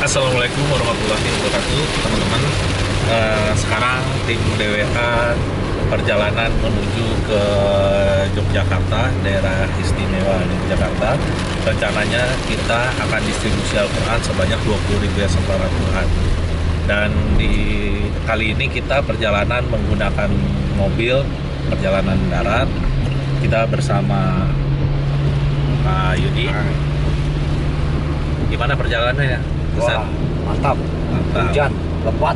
Assalamualaikum warahmatullahi wabarakatuh, teman-teman. Sekarang tim DWA perjalanan menuju ke Yogyakarta, daerah istimewa Yogyakarta. Rencananya kita akan distribusi Al-Quran sebanyak 20.000 eksemplar Al-Quran. Dan di kali ini kita perjalanan menggunakan mobil, perjalanan darat. Kita bersama Pak Yudi. Gimana perjalanannya ya? Wah, mantap. Hujan lebat.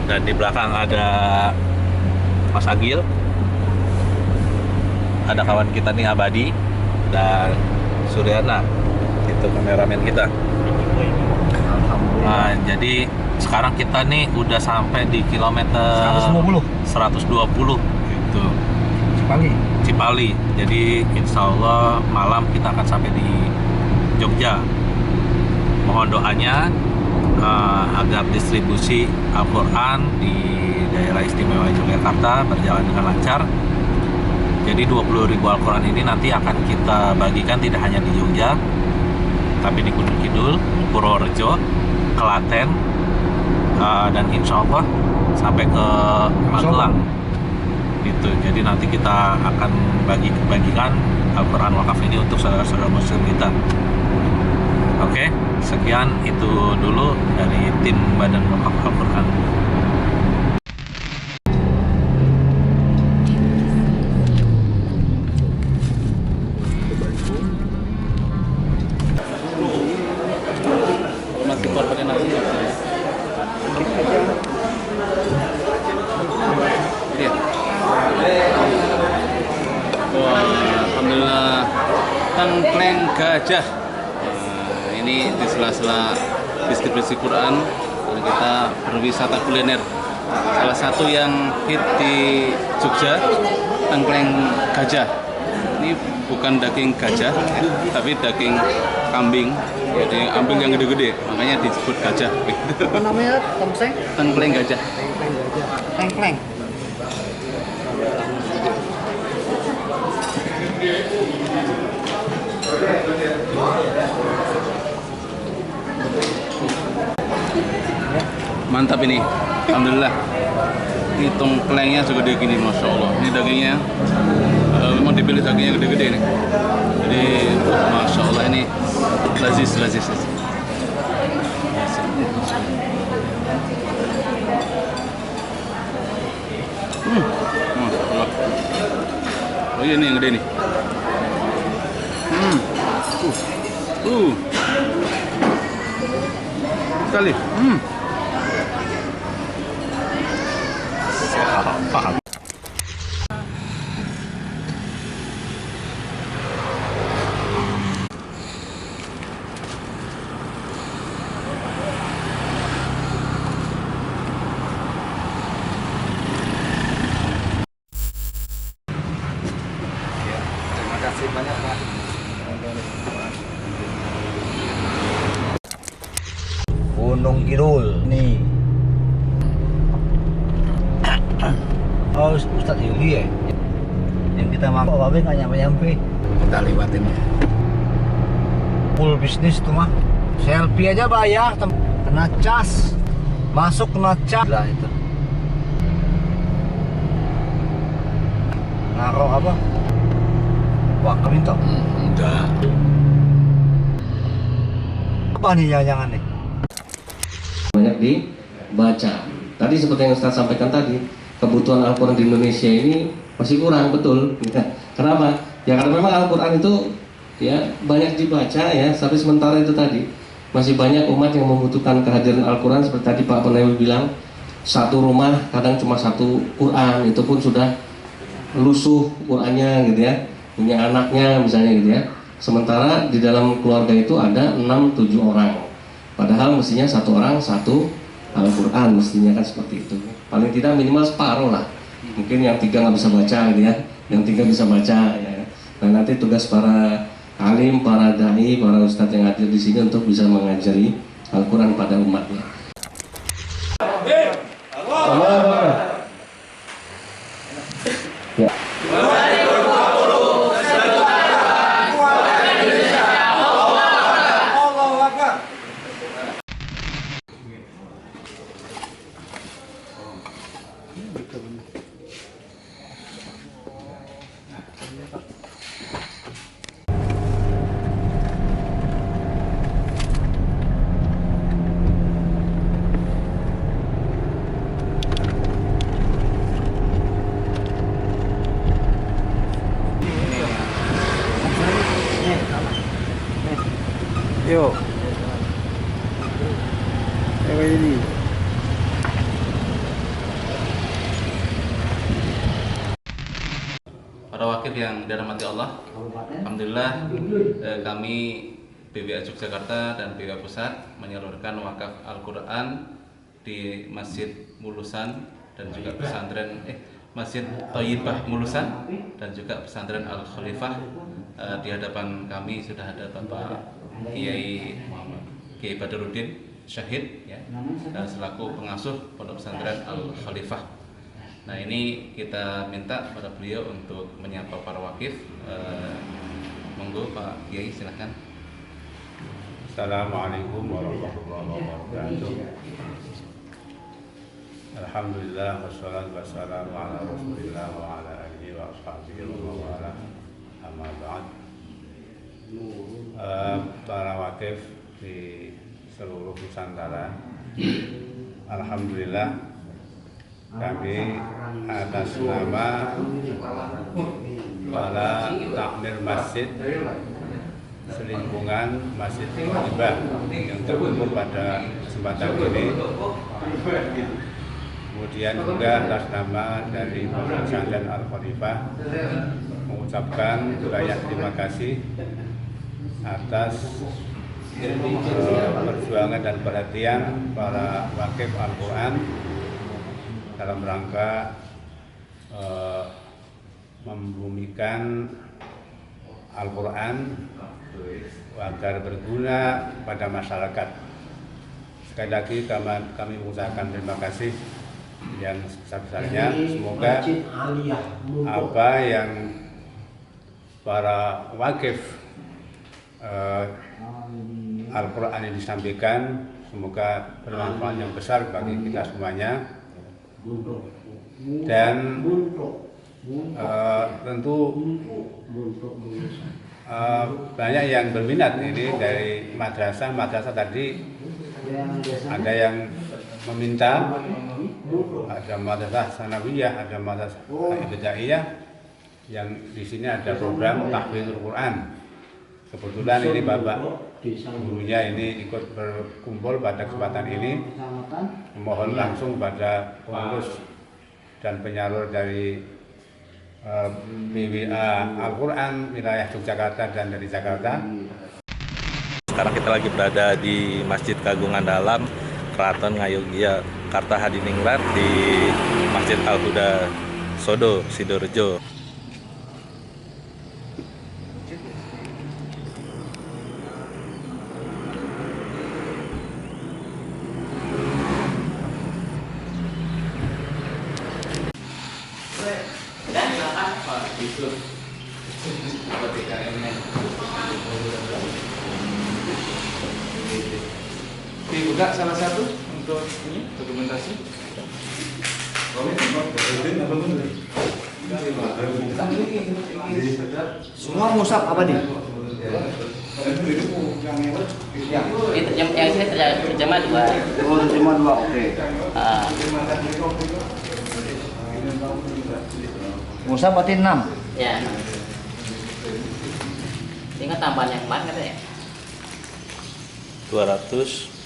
Dan di belakang ada Mas Agil, ada kawan kita nih Abadi dan Suryana, itu kameramen kita. Nah, jadi sekarang kita nih udah sampai di kilometer 120 gitu. Cipali. Jadi insya Allah malam kita akan sampai di Jogja. Mohon doanya agar distribusi Al-Quran di daerah istimewa Yogyakarta berjalan dengan lancar. Jadi 20.000 Al-Quran ini nanti akan kita bagikan tidak hanya di Jogja, tapi di Gunung Kidul, Purworejo, Klaten, dan insya Allah sampai ke Magelang. Gitu. Jadi nanti kita akan bagikan Al-Quran wakaf ini untuk saudara-saudara muslim kita. Oke, sekian itu dulu dari tim Badan Wakaf Al-Quran. Masih kuat pakai nasi. Iya. Wah, alhamdulillah tengkleng gajah. Ini di sela-sela distribusi Quran kita berwisata kuliner. Salah satu yang hit di Jogja, tengkleng gajah. Ini bukan daging gajah, tapi daging kambing. Jadi kambing yang gede-gede, makanya disebut gajah. Apa namanya? Tongseng? Tengkleng gajah. Tengkleng. Mantap ini, alhamdulillah. Ini tengklengnya segede gini, masya Allah. Ini dagingnya, memang dipilih dagingnya gede-gede nih. Jadi, masya Allah ini lazis. Oh iya nih yang gede nih. Sekali. Paham. Terima kasih banyak, Pak. Gunung Kidul nih. Oh, Ustadz Yuli ya? Yang kita mampu, tapi nggak nyampe-nyampe. Kita lewatin ya. Full bisnis tuh mah. Selfie aja bayar, kena cas. Masuk kena cas. Gila itu. Naruh apa? Wakaf itu? Enggak. Apa nih jangan-jangan nih? Banyak dibaca. Tadi seperti yang Ustaz sampaikan tadi, kebutuhan Al-Quran di Indonesia ini masih kurang, betul. Kenapa? Ya karena memang Al-Quran itu ya banyak dibaca ya, tapi sementara itu tadi masih banyak umat yang membutuhkan kehadiran Al-Quran. Seperti tadi Pak Penawi bilang, satu rumah kadang cuma satu Quran, itu pun sudah lusuh Qurannya gitu ya, punya anaknya misalnya gitu ya. Sementara di dalam keluarga itu ada 6-7 orang, padahal mestinya satu orang satu Al-Quran, mestinya kan seperti itu. Paling tidak minimal separuh lah. Mungkin yang 3 nggak bisa baca gitu ya, yang 3 bisa baca ya. Nah nanti tugas para alim, para dai, para ustadz yang hadir di sini untuk bisa mengajari Al-Quran pada umatnya. Ya. Yuk. Ini. Para wakil yang dirahmati Allah, alhamdulillah kami PBA Yogyakarta dan PBA Pusat menyalurkan wakaf Al-Quran di Masjid Mulusan dan juga pesantren Masjid Thayyibah Mulusan dan juga pesantren Al-Khalifah. Di hadapan kami sudah ada Bapak Kiai Badruddin Syahid ya, selaku pengasuh pondok pesantren Al-Khalifah. Nah, ini kita minta pada beliau untuk menyapa para wakif. Monggo Pak Kiai, silahkan. Assalamualaikum warahmatullahi wabarakatuh. Alhamdulillah wassalatu wassalamu ala Rasulillah wa ala alihi wa ashabihi wa wala. Amma ba'd. Para wakif di seluruh Nusantara, alhamdulillah kami atas nama para takmir masjid selingkungan Masjid Thayyibah yang terkumpul pada kesempatan ini, kemudian juga atas nama dari pesantren Al-Khalifah mengucapkan banyak terima kasih atas perjuangan dan perhatian para wakif Al-Quran dalam rangka membumikan Al-Quran agar berguna pada masyarakat. Sekali lagi kami mengucapkan terima kasih yang sebesar-besarnya. Semoga apa yang para wakif Al-Quran yang disampaikan semoga bermanfaat yang besar bagi kita semuanya, dan tentu banyak yang berminat ini dari madrasah tadi. Ada yang meminta, ada madrasah sanawiyah, ada madrasah ibtidaiyah yang di sini ada program tahfidz Quran. Kebetulan ini Bapak gurunya ini ikut berkumpul pada kesempatan ini. Mohon langsung pada pengurus dan penyalur dari PBA Al-Quran wilayah Yogyakarta dan dari Jakarta. Sekarang kita lagi berada di Masjid Kagungan Dalam, Keraton Ngayogyakarta Hadiningrat di Masjid Al-Huda Sodo, Sidorejo. Dibuka salah satu untuk ini dokumentasi. Semua musab apa nih? Yang sini terjemah 2. Oh, terjemah 2, oke. Musab berarti 6. Ya. Ingat tambahan yang kemarin kata ya? 200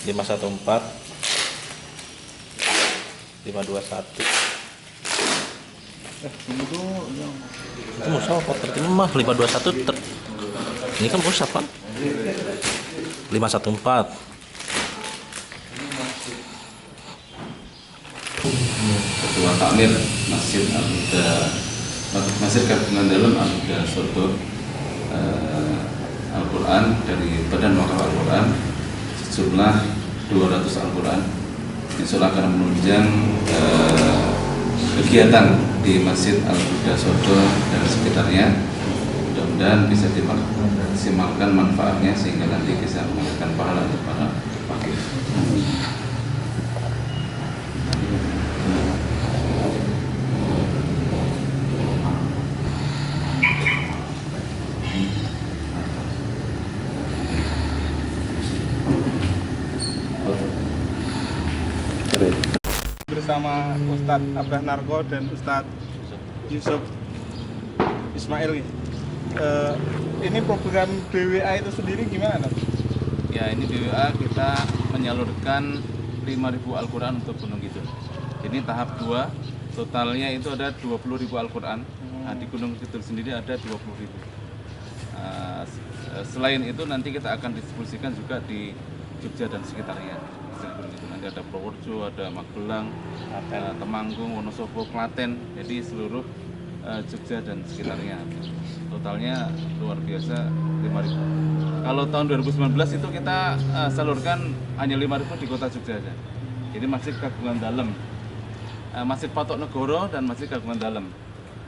514 521. Itu musaf apa terjemah 521 ini kan musaf kan? 514. Ketua Takmir Masjid Al-Huda, Masjid Kagungan Dalam Al-Huda Sodo, Al-Quran dari Badan Wakaf Al-Quran sejumlah 200 Al-Quran. Insyaallah akan menunjang kegiatan di Masjid Al-Huda Sodo dan sekitarnya. Mudah-mudahan bisa dimaksimalkan manfaatnya sehingga nanti bisa menghasilkan pahala untuk para wakil. bersama Ustadz Abah Narko dan Ustadz Yusuf Ismail nih. Ini program BWA itu sendiri gimana? Ya, ini BWA kita menyalurkan 5.000 Al-Quran untuk Gunung Kidul. Ini tahap 2, totalnya itu ada 20.000 Al-Quran. Nah, di Gunung Kidul sendiri ada 20.000. Selain itu nanti kita akan distribusikan juga di Jogja dan sekitarnya. Nanti ada Purworejo, ada Magelang, Temanggung, Wonosobo, Klaten, jadi seluruh Jogja dan sekitarnya. Totalnya luar biasa 5.000. Kalau tahun 2019 itu kita salurkan hanya 5.000 di kota Jogja saja. Jadi Masjid Kagungan Dalem, Masjid Patok Negoro dan Masjid Kagungan Dalem.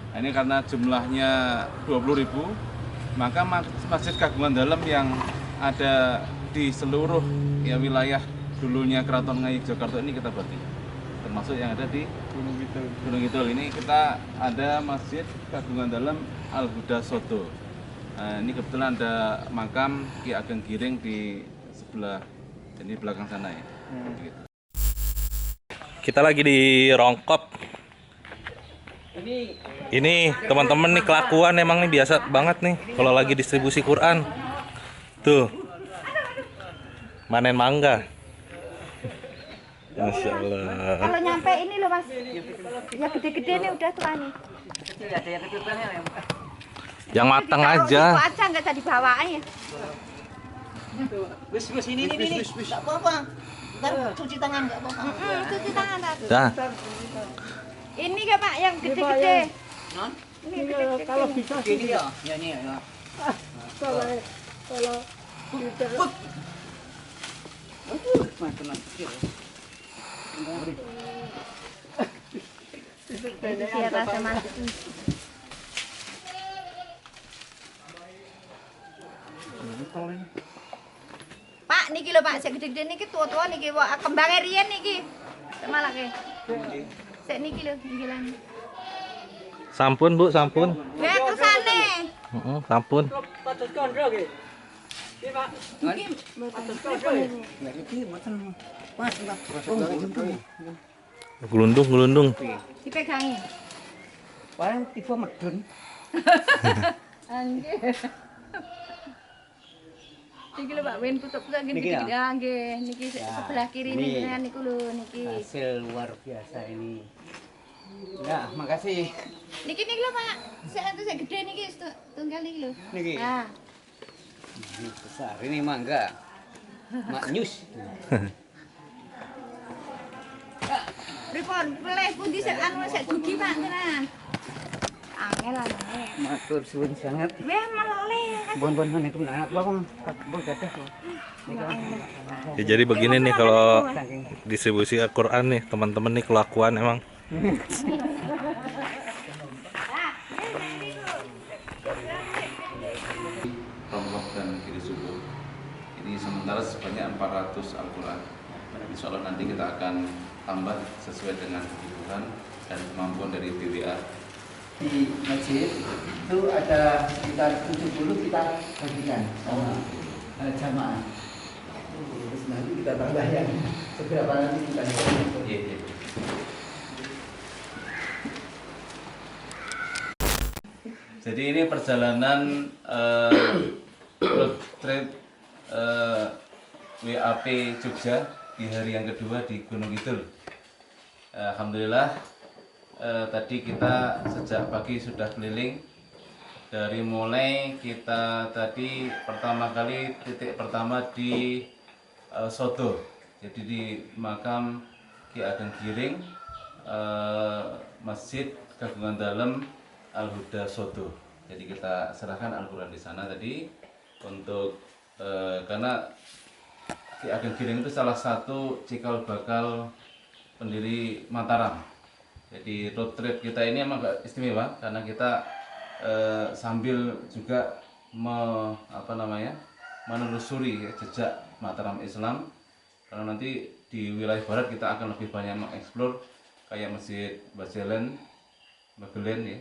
Nah, ini karena jumlahnya 20.000, maka Masjid Kagungan Dalem yang ada di seluruh wilayah dulunya Keraton Ngayi Jakarta ini kita bagi, termasuk yang ada di Gunung Kidul. Ini kita ada Masjid Kagungan Dalem Al-Huda Soto. Nah, ini kebetulan ada makam Ki Ageng Giring di sebelah, ini belakang sana ya. Gitu. Kita lagi di Rongkop. Ini teman-teman nih kelakuan emang nih biasa banget nih kalau lagi distribusi Quran. Tuh. Manen mangga. Masya Allah. Kalau nyampe ini loh Mas. Ya gede-gede nih udah tuh ani. Yang matang aja. Itu aja nggak usah dibawain ya. Wis ini enggak apa-apa. Ntar cuci tangan enggak apa-apa. Cuci tangan tadi. Dah. Ini kan Pak yang gede-gede. Ini gede-gede. Kalau bisa gini ya. Ya ini ya. Kalau tidak. Makan kecil. Ini rasa Mas. Pak niki lho Pak, sik gede-gede niki tua-tua niki kok kembange riyen niki. Malah ke. Sik niki lho, niki lan. Sampun Bu, sampun. Weh kersane. Sampun. Patus kondro nggih. Nggih Pak. Niki patus kondro nggih. Nggih iki mboten. Mas, Gelundung. dipegangi. Paling tipe medun. Nggih. Niki lho Pak, wen tutup-tutup Niki ya? gede-gede. Ya nggih, niki sebelah kiri ini. niku lho niki. Hasil luar biasa ini. Ya, makasih. Niki lho Pak, sik gede niki tunggal niki lho. Niki. Nah, Ini besar, ini mangga. Maknyus. pripun? Peleh pundi sik anu sik dugi Pak tenan. Angel lah. Matur suwun sangat. Weh meleh. Bon niku anak Bang, bon gadah. Ya, jadi begini nih kalau distribusi Al-Quran nih teman-teman nih kelakuan emang. Rongkop dan Kiri Subuh. Ini sementara sebanyak 400 Al-Quran. Insya Allah nanti kita akan tambah sesuai dengan kebutuhan dan kemampuan dari BWA. Di masjid itu ada sekitar 70 kita bagikan sama jamaah. Terus nanti kita tambah yang seberapa nanti kita Iya. Jadi ini perjalanan road trip WAP Jogja di hari yang kedua di Gunung Kidul. Alhamdulillah tadi kita sejak pagi sudah keliling. Dari mulai kita tadi pertama kali titik pertama di Soto, jadi di makam Ki Ageng Giring, Masjid Kagungan Dalem Al-Huda Soto. Jadi kita serahkan Al-Quran di sana tadi untuk karena Ki Ageng Giring itu salah satu cikal bakal pendiri Mataram. Jadi road trip kita ini emang agak istimewa karena kita sambil juga menelusuri jejak Mataram Islam, karena nanti di wilayah barat kita akan lebih banyak mengeksplor kayak Masjid Bajelen, Magelen ya.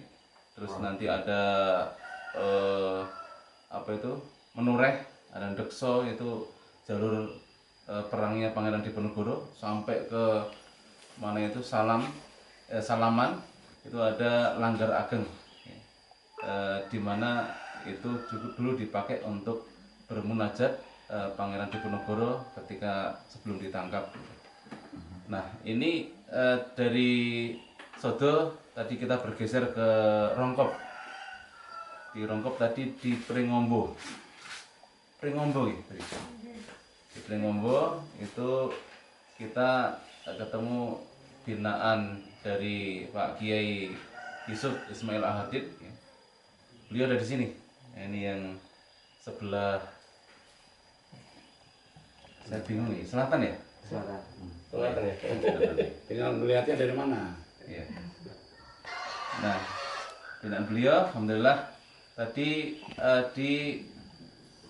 Terus nanti ada Menureh, ada Dekso, itu jalur perangnya Pangeran Diponegoro sampai ke mana itu Salaman itu ada Langgar Ageng, di mana itu dulu dipakai untuk bermunajat Pangeran Diponegoro ketika sebelum ditangkap. Nah ini dari Sodo tadi kita bergeser ke Rongkop. Di Rongkop tadi di Pringombo gitu. Di Pringombo itu kita ketemu binaan dari Pak Kiai Yusuf Ismail Ahadid. Beliau ada di sini. Ini yang sebelah, saya bingung nih, selatan ya? Selatan ya. Tinggal melihatnya dari mana? Iya. Nah, binaan beliau, alhamdulillah tadi di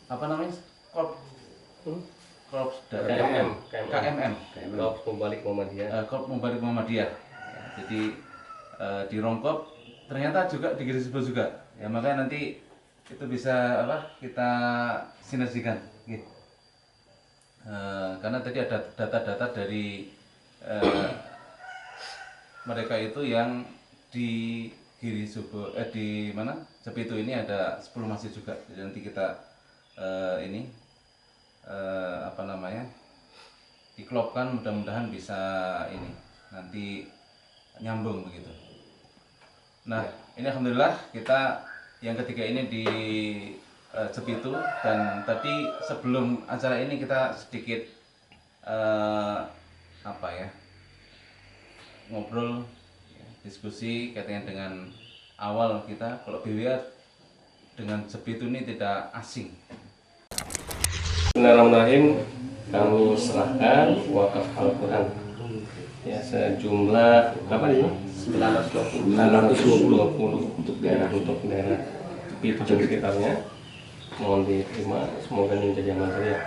apa namanya? Korps KMM. Korps Mubalik Muhammadiyah. Korps Mubalik Muhammadiyah. Ya, jadi di Rongkop ternyata juga di Girisbo juga. Ya makanya nanti itu bisa kita sinergikan. Gitu. Karena tadi ada data-data dari mereka itu yang di Girisbo di mana Jepitu ini ada 10 masjid juga. Jadi nanti kita diklopkan, mudah-mudahan bisa ini nanti nyambung begitu. Nah ini alhamdulillah kita yang ketiga ini di Jepitu, dan tadi sebelum acara ini kita sedikit ngobrol, diskusi kaitannya dengan awal kita kalau BWA dengan Jepitu ini tidak asing. Bismillahirrahmanirrahim. Kami serahkan wakaf Al-Quran ya sejumlah berapa ini? 920 untuk daerah Jepitu dan sekitarnya. Mohon diterima, semoga ini menjadi amal jariah.